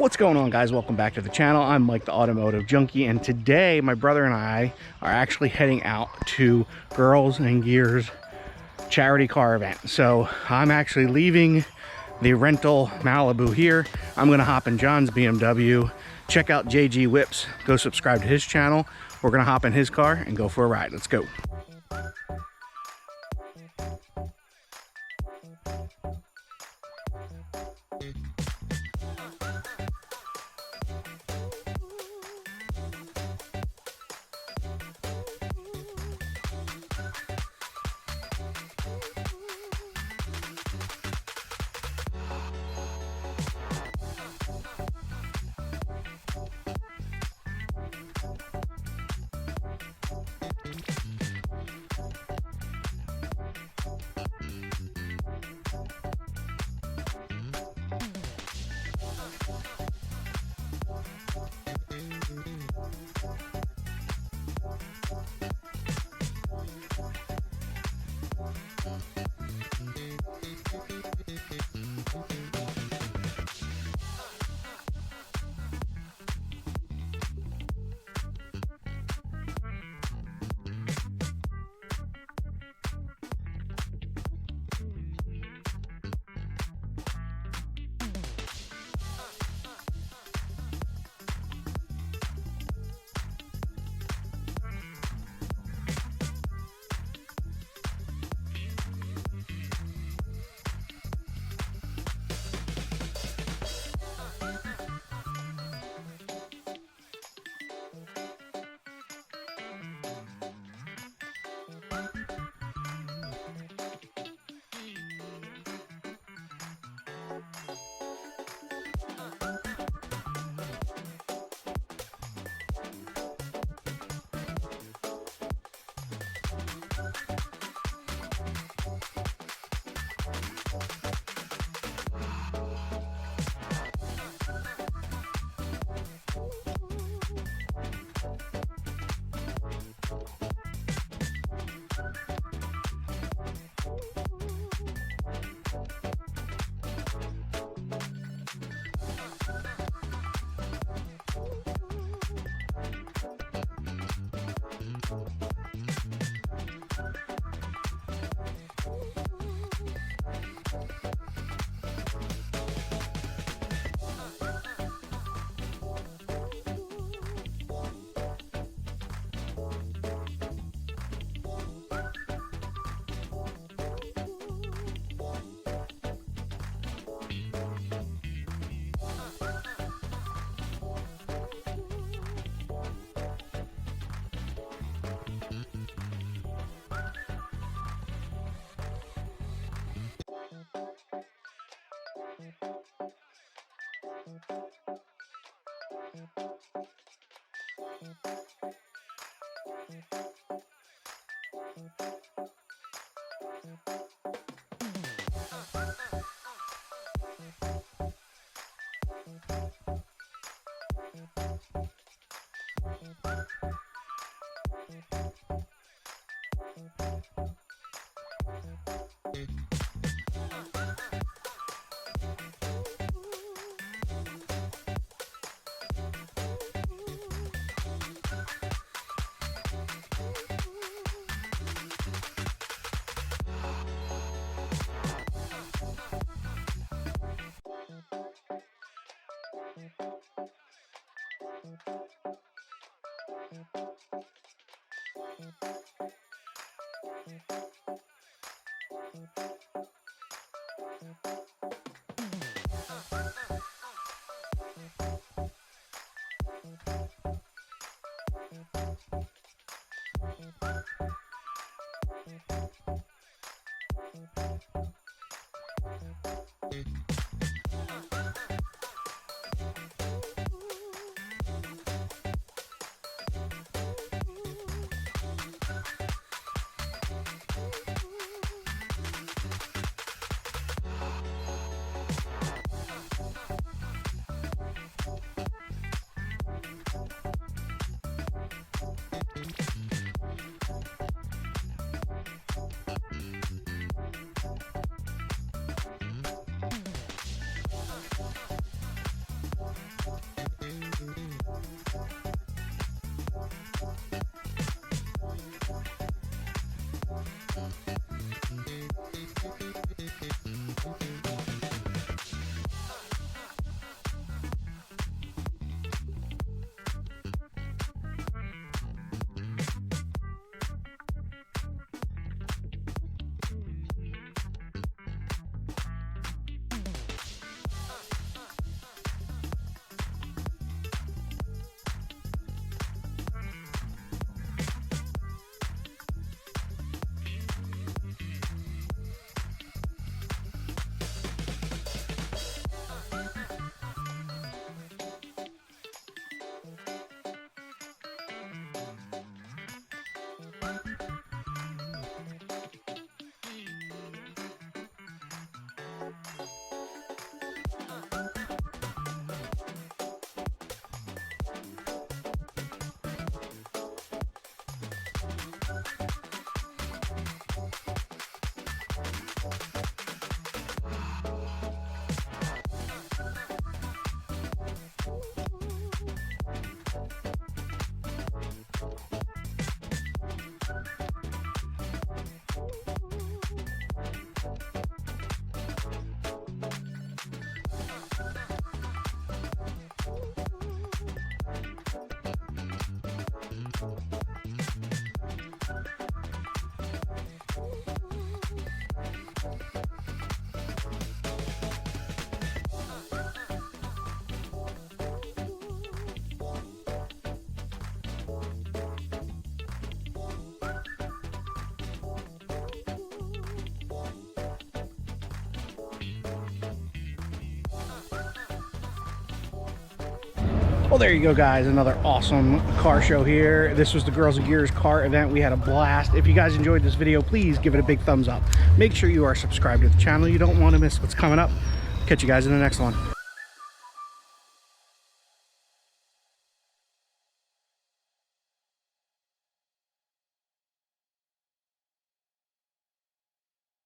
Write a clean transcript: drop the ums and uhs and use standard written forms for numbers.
What's going on, guys? Welcome back to the channel. I'm Mike the Automotive Junkie, and today my brother and I are actually heading out to Girls and Gears charity car event. So I'm actually leaving the rental Malibu here. I'm gonna hop in John's BMW, check out JG Whips, go subscribe to his channel. We're gonna hop in his car and go for a ride. Let's go. Well, there you go, guys. Another awesome car show here. This was the Girls and Gears car event. We had a blast. If you guys enjoyed this video, please give it a big thumbs up. Make sure you are subscribed to the channel. You don't want to miss what's coming up. Catch you guys in the next one.